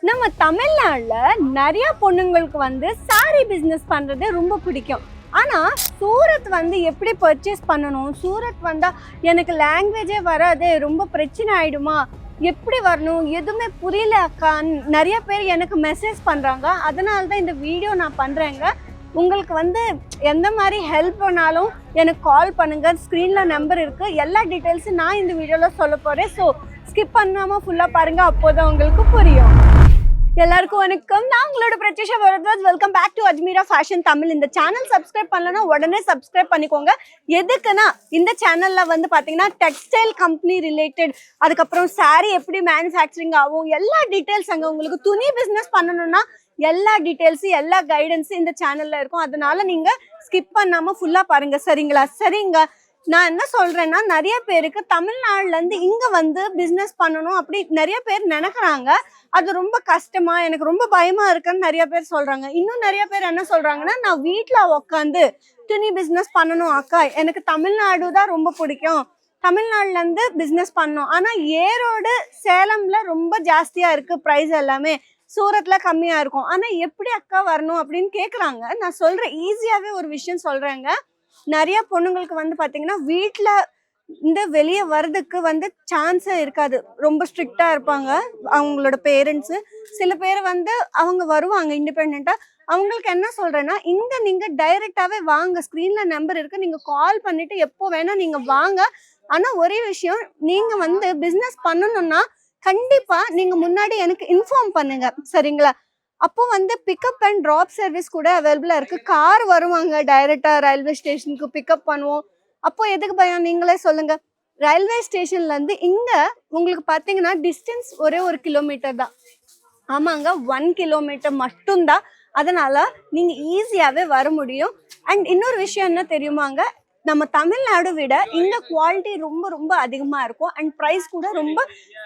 நம்ம தமிழ்நாட்டுல நிறைய பொண்ணுங்களுக்கு சாரி பிசினஸ் பண்றது ரொம்ப பிடிக்கும். ஆனா சூரத் எப்படி பர்ச்சேஸ் பண்ணணும், சூரத் வந்தா எனக்கு லாங்குவேஜே வராது, ரொம்ப பிரச்சனை ஆயிடுமா, எப்படி வரணும், எதுவுமே புரியல அக்கா, நிறைய பேர் எனக்கு மெசேஜ் பண்றாங்க. அதனால தான் இந்த வீடியோ நான் பண்றேங்க. உங்களுக்கு எந்த மாதிரி ஹெல்ப் பண்ணாலும் எனக்கு கால் பண்ணுங்க. ஸ்க்ரீன்ல நம்பர் இருக்கு. எல்லா டீட்டெயில்ஸும் நான் இந்த வீடியோல சொல்ல போறேன். ஸோ ஸ்கிப் பண்ணாம ஃபுல்லா பாருங்க, அப்போதான் உங்களுக்கு புரியும். எல்லாருக்கும் வணக்கம். நான் உங்களோட Prathyusha Bharadwaj. Welcome back to Ajmeera fashion Tamil. இந்த சேனல் சப்ஸ்கிரைப் பண்ணலன்னா உடனே சப்ஸ்கிரைப் பண்ணிக்கோங்க. எதுக்குன்னா இந்த சேனல்ல பாத்தீங்கன்னா டெக்ஸ்டைல் கம்பெனி ரிலேட்டட், அதுக்கப்புறம் சாரி எப்படி மேனுஃபேக்சரிங் ஆகும், எல்லா டீட்டெயில்ஸ் அங்க உங்களுக்கு துணி பிசினஸ் பண்ணணும்னா எல்லா டீட்டெயில்ஸும் எல்லா கைடன்ஸும் இந்த சேனல்ல இருக்கும். அதனால நீங்க ஸ்கிப் பண்ணாம ஃபுல்லா பாருங்க, சரிங்களா? சரிங்க, நான் என்ன சொல்றேன்னா, நிறைய பேருக்கு தமிழ்நாடுல இருந்து இங்க பிசினஸ் பண்ணணும் அப்படி நிறைய பேர் நினைக்கிறாங்க. அது ரொம்ப கஷ்டமா, எனக்கு ரொம்ப பயமா இருக்குன்னு நிறைய பேர் சொல்றாங்க. இன்னும் நிறைய பேர் என்ன சொல்றாங்கன்னா, நான் வீட்டுல உட்காந்து துணி பிசினஸ் பண்ணணும் அக்கா, எனக்கு தமிழ்நாடு தான் ரொம்ப பிடிக்கும், தமிழ்நாடுல இருந்து பிசினஸ் பண்ணணும். ஆனா ஈரோடு சேலம்ல ரொம்ப ஜாஸ்தியா இருக்கு பிரைஸ் எல்லாமே, சூரத்ல கம்மியா இருக்கும். ஆனா எப்படி அக்கா வரணும் அப்படின்னு கேக்குறாங்க. நான் சொல்றேன், ஈஸியாவே ஒரு விஷயம் சொல்றேங்க. நிறைய பொண்ணுங்களுக்கு பாத்தீங்கன்னா வீட்டுல வெளியே வர்றதுக்கு சான்ஸே இருக்காது, ரொம்ப ஸ்ட்ரிக்டா இருப்பாங்க அவங்களோட பேரண்ட்ஸ். சில பேர் அவங்க வருவாங்க இண்டிபெண்டா. அவங்களுக்கு என்ன சொல்றேன்னா, இங்க நீங்க டைரக்டாவே வாங்க, ஸ்கிரீன்ல நம்பர் இருக்கு, நீங்க கால் பண்ணிட்டு எப்போ வேணா நீங்க வாங்க. ஆனா ஒரே விஷயம், நீங்க பிசினஸ் பண்ணணும்னா கண்டிப்பா நீங்க முன்னாடி எனக்கு இன்ஃபார்ம் பண்ணுங்க, சரிங்களா? அப்போ பிக்கப் அண்ட் ட்ராப் சர்வீஸ் கூட அவைலபிளா இருக்கு. கார் வருவாங்க, டைரக்டா ரயில்வே ஸ்டேஷனுக்கு பிக்கப் பண்ணுவோம். அப்போ எதுக்கு பயம், நீங்களே சொல்லுங்க. ரயில்வே ஸ்டேஷன்ல இருந்து இங்க உங்களுக்கு பாத்தீங்கன்னா டிஸ்டன்ஸ் ஒரே 1 கிலோமீட்டர் தான். ஆமாங்க, 1 கிலோமீட்டர் மட்டும்தான். அதனால நீங்க ஈஸியாவே வர முடியும். அண்ட் இன்னொரு விஷயம் என்ன தெரியுமாங்க, நம்ம தமிழ்நாடு விட இங்க குவாலிட்டி ரொம்ப ரொம்ப அதிகமா இருக்கும். அண்ட் ப்ரைஸ் கூட ரொம்ப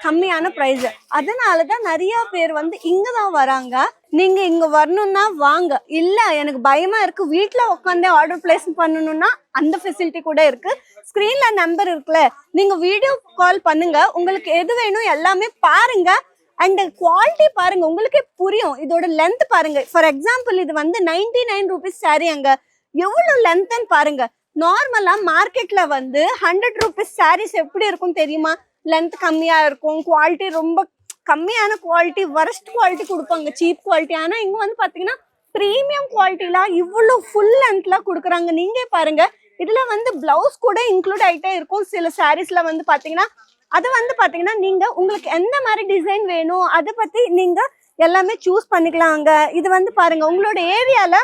கம்மியான ப்ரைஸ். அதனாலதான் நிறைய பேர் இங்கதான் வராங்க. நீங்க இங்க வரணும்னா வாங்க, இல்ல எனக்கு பயமா இருக்கு வீட்டுல உட்காந்தே ஆர்டர் பிளேஸ் பண்ணணும்னா அந்த ஃபெசிலிட்டி கூட இருக்கு. ஸ்கிரீன்ல நம்பர் இருக்குல்ல, நீங்க வீடியோ கால் பண்ணுங்க, உங்களுக்கு எது வேணும் எல்லாமே பாருங்க. அண்ட் குவாலிட்டி பாருங்க, உங்களுக்கே புரியும். இதோட லென்த் பாருங்க. ஃபார் எக்ஸாம்பிள், இது 99 ருபீஸ் சாரி, அங்க எவ்வளவு லென்த்ன்னு பாருங்க. நார்மலா மார்க்கெட்ல 100 ருபீஸ் சாரீஸ் எப்படி இருக்கும் தெரியுமா? லென்த் கம்மியா இருக்கும், குவாலிட்டி ரொம்ப கம்மியான குவாலிட்டி, வரஸ்ட் குவாலிட்டி கொடுப்பாங்க, சீப் குவாலிட்டி. ஆனா இங்க பாத்தீங்கன்னா பிரீமியம் குவாலிட்டிலாம் இவ்வளவு ஃபுல் லென்த்ல கொடுக்குறாங்க. நீங்க பாருங்க, இதுல பிளவுஸ் கூட இன்க்ளூட் ஆயிட்டே இருக்கும். சில சாரீஸ்ல பாத்தீங்கன்னா அது பாத்தீங்கன்னா நீங்க உங்களுக்கு எந்த மாதிரி டிசைன் வேணும் அதை பத்தி நீங்க எல்லாமே சூஸ் பண்ணிக்கலாங்க. இது பாருங்க, உங்களோட ஏரியால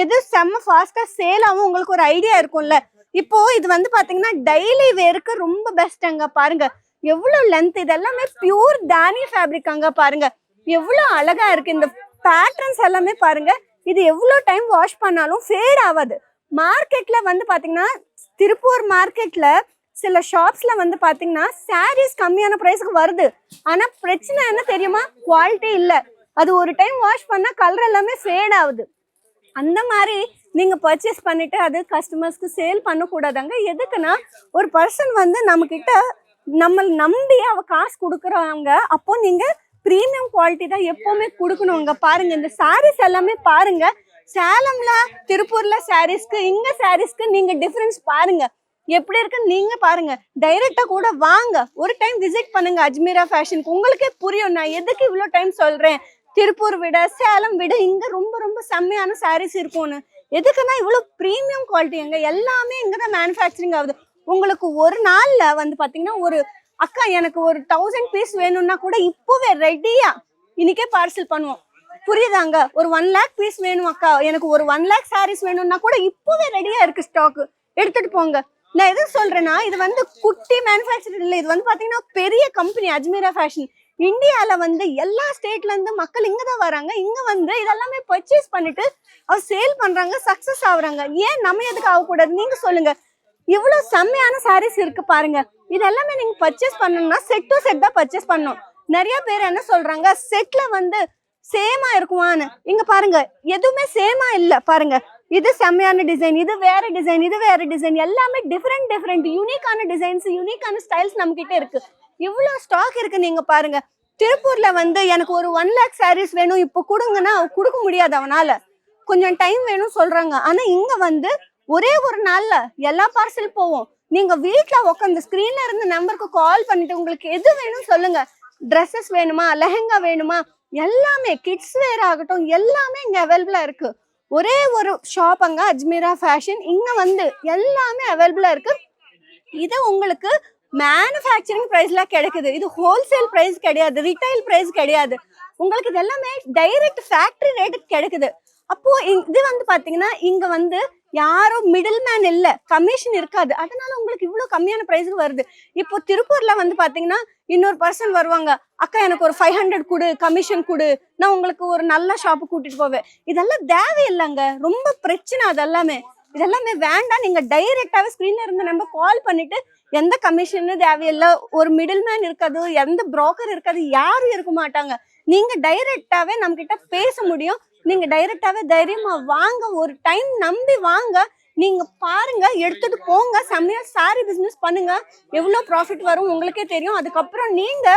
எது செம்ம ஃபாஸ்டா சேல் ஆகும் உங்களுக்கு ஒரு ஐடியா இருக்கும்ல. இப்போ இது பாத்தீங்கன்னா டெய்லி வேருக்கு ரொம்ப பெஸ்ட். அங்க பாருங்க எவ்வளவு லென்த், இது எல்லாமே பியூர் தானி ஃபேப்ரிக். அங்க பாருங்க எவ்வளவு அழகா இருக்கு. இந்த பேட்டர்ன்ஸ் எல்லாமே பாருங்க, இது எவ்வளவு டைம் வாஷ் பண்ணாலும் ஃபேட் ஆகாது. மார்க்கெட்ல பாத்தீங்கன்னா திருப்பூர் மார்க்கெட்ல சில ஷாப்ஸ்ல பாத்தீங்கன்னா சாரீஸ் கம்மியான பிரைஸ்க்கு வருது. ஆனா பிரச்சனை என்ன தெரியுமா, குவாலிட்டி இல்ல. அது ஒரு டைம் வாஷ் பண்ணா கலர் எல்லாமே ஃபேட் ஆகுது. அந்த மாதிரி நீங்க பர்ச்சேஸ் பண்ணிட்டு அது கஸ்டமர்ஸ்க்கு சேல் பண்ணக்கூடாதாங்க. எதுக்குன்னா, ஒரு பர்சன் நம்ம கிட்ட நம்ம நம்பி அவ காசு கொடுக்குறாங்க, அப்போ நீங்க பிரீமியம் குவாலிட்டி தான் எப்பவுமே கொடுக்கணுங்க. பாருங்க இந்த சாரீஸ் எல்லாமே பாருங்க, சேலம்ல திருப்பூர்ல சாரீஸ்க்கு இங்க சாரீஸ்க்கு நீங்க டிஃபரன்ஸ் பாருங்க எப்படி இருக்குன்னு நீங்க பாருங்க. டைரக்டா கூட வாங்க, ஒரு டைம் விசிட் பண்ணுங்க அஜ்மீரா ஃபேஷனுக்கு, உங்களுக்கே புரியும் நான் எதுக்கு இவ்வளவு டைம் சொல்றேன். திருப்பூர் விட சேலம் விட இங்க ரொம்ப ரொம்ப செம்மையான சாரீஸ் இருக்கும்னு. எதுக்குன்னா இவ்வளவு பிரீமியம் குவாலிட்டி, அங்க எல்லாமே இங்கதான் மேனுஃபேக்சரிங் ஆகுது. உங்களுக்கு ஒரு நாள்ல பாத்தீங்கன்னா ஒரு அக்கா எனக்கு ஒரு 1000 பீஸ் வேணும்னா கூட இப்பவே ரெடியா இன்னைக்கே பார்சல் பண்ணுவோம், புரியுதாங்க? ஒரு 1 லேக் பீஸ் வேணும் அக்கா, எனக்கு ஒரு 1 லேக் சாரீஸ் வேணும்னா கூட இப்பவே ரெடியா இருக்கு, ஸ்டாக் எடுத்துட்டு போங்க. நான் எது சொல்றேன்னா, இது குட்டி மேனுஃபேக்சரிங் இல்லை, இது பாத்தீங்கன்னா பெரிய கம்பெனி அஜ்மீரா ஃபேஷன். இந்தியால எல்லா ஸ்டேட்ல இருந்து மக்கள் இங்கதான் வராங்க. இங்க இதெல்லாமே பர்ச்சேஸ் பண்ணிட்டு அவ சேல் பண்றாங்க, சக்சஸ் ஆகுறாங்க. ஏன் நம்ம எதுக்கு ஆகக்கூடாது, நீங்க சொல்லுங்க. இவ்வளவு செம்மையான சாரீஸ் இருக்கு பாருங்க. இது எல்லாமே நீங்க பர்ச்சேஸ் பண்ணணும்னா செட் டு செட் தான் பர்ச்சேஸ் பண்ணணும். நிறைய பேர் என்ன சொல்றாங்க, செட்ல சேமா இருக்குமான்னு. இங்க பாருங்க எதுவுமே சேமா இல்ல. பாருங்க, இது செம்மையான டிசைன், இது வேற டிசைன், இது வேற டிசைன், எல்லாமே டிஃப்ரெண்ட் யூனிக்கான டிசைன்ஸ், யூனிக்கான ஸ்டைல்ஸ் நம்ம கிட்ட இருக்கு. இவ்வளவு ஸ்டாக் இருக்கு. நீங்க பாருங்க, திருப்பூர்ல வந்து எனக்கு ஒரு 1 lakh sarees வேணும் இப்போ கொடுங்கன்னா கொடுக்க முடியாது, அவனால கொஞ்சம் டைம் வேணும் சொல்றாங்க. ஆனா இங்க வந்து ஒரே ஒரு நாள்ல எல்லா பார்சல் போவோம். நீங்க வீட்ல உட்காந்து ஸ்கிரீன்ல இருந்து நம்பருக்கு கால் பண்ணிட்டு உங்களுக்கு எது வேணும் சொல்லுங்க. ட்ரெஸ்ஸஸ் வேணுமா, லெஹங்கா வேணுமா, எல்லாமே கிட்ஸ் வேர் ஆகட்டும் எல்லாமே இங்க அவைலபிளா இருக்கு. ஒரே ஒரு ஷாப் அங்க அஜ்மீரா ஃபேஷன், இங்க வந்து எல்லாமே அவைலபிளா இருக்கு. இது உங்களுக்கு மேனுஃபேக்சரிங் பிரைஸ்ல கிடைக்குது. இது ஹோல்சேல் பிரைஸ் கிடையாது, ரிட்டைல் பிரைஸ் கிடையாது. உங்களுக்கு இது எல்லாமே டைரக்ட் ஃபேக்டரி ரேட்டுக்கு கிடைக்குது. அப்போ இது வந்து பாத்தீங்கன்னா இங்க வந்து யாரும் மிடில் மேன் இல்ல, கமிஷன் இருக்காது. அதனால உங்களுக்கு இவ்வளவு கம்மியான பிரைஸ்க்கு வருது. இப்போ திருப்பூர்ல வந்து பாத்தீங்கன்னா இன்னொரு பர்சன் வருவாங்க, அக்கா எனக்கு ஒரு 500 கொடு, கமிஷன் கொடு, நான் உங்களுக்கு ஒரு நல்ல ஷாப்பு கூட்டிட்டு போவேன். இதெல்லாம் தேவையில்லைங்க, ரொம்ப பிரச்சனை. அதெல்லாமே இதெல்லாமே வேண்டாம். நீங்க டைரக்டாவே ஸ்கிரீன்ல இருந்து நம்ம கால் பண்ணிட்டு எந்த கமிஷன் தேவையில்லை, ஒரு மிடில் மேன் இருக்காது, எந்த புரோக்கர் இருக்காது, யாரும் இருக்க மாட்டாங்க. நீங்க டைரக்டாவே நம்ம கிட்ட பேச முடியும். நீங்க டைரக்டாவே தைரியமா வாங்க, ஒரு டைம் நம்பி வாங்க. நீங்க பாருங்க, எடுத்துட்டு போங்க, செம்மையா சாரி பிசினஸ் பண்ணுங்க. எவ்வளவு ப்ராஃபிட் வரும் உங்களுக்கே தெரியும். அதுக்கப்புறம் நீங்க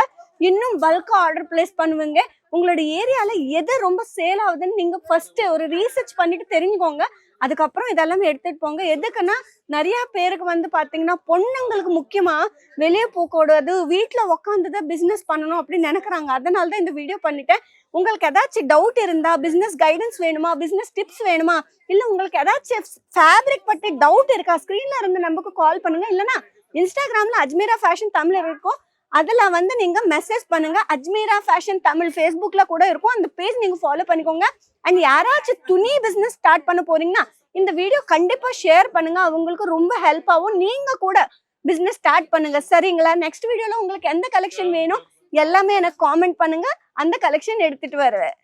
இன்னும் பல்கா ஆர்டர் பிளேஸ் பண்ணுவீங்க. உங்களோட ஏரியால எது ரொம்ப சேல் ஆகுதுன்னு நீங்க ஃபர்ஸ்ட் ஒரு ரீசர்ச் பண்ணிட்டு தெரிஞ்சுக்கோங்க. அதுக்கப்புறம் இதெல்லாமே எடுத்துட்டு போங்க. எதுக்குன்னா நிறைய பேருக்கு வந்து பாத்தீங்கன்னா பொண்ணுங்களுக்கு முக்கியமா வெளியே போக்கூடாது, வீட்டுல உக்காந்துதான் பிசினஸ் பண்ணணும் அப்படின்னு நினைக்கிறாங்க. அதனாலதான் இந்த வீடியோ பண்ணிட்டேன். உங்களுக்கு ஏதாச்சும் டவுட் இருந்தா, பிசினஸ் கைடன்ஸ் வேணுமா, பிசினஸ் டிப்ஸ் வேணுமா, இல்ல உங்களுக்கு ஏதாச்சும் ஃபேப்ரிக் பத்தி டவுட் இருக்கா, ஸ்கிரீன்ல இருந்து நமக்கு கால் பண்ணுங்க. இல்லைன்னா இன்ஸ்டாகிராம்ல அஜ்மீரா ஃபேஷன் தமிழ் இருக்கும், அதுல வந்து நீங்க மெசேஜ் பண்ணுங்க. அஜ்மீரா ஃபேஷன் தமிழ் ஃபேஸ்புக்ல கூட இருக்கும், அந்த பேஜ் நீங்க ஃபாலோ பண்ணிக்கோங்க. அண்ட் யாராச்சும் துணி பிசினஸ் ஸ்டார்ட் பண்ண போறீங்கன்னா இந்த வீடியோ கண்டிப்பா ஷேர் பண்ணுங்க, அவங்களுக்கு ரொம்ப ஹெல்ப் ஆகும். நீங்க கூட பிசினஸ் ஸ்டார்ட் பண்ணுங்க, சரிங்களா? நெக்ஸ்ட் வீடியோல உங்களுக்கு எந்த கலெக்ஷன் வேணும் எல்லாமே எனக்கு காமெண்ட் பண்ணுங்க, அந்த கலெக்ஷன் எடுத்துட்டு வருவேன்.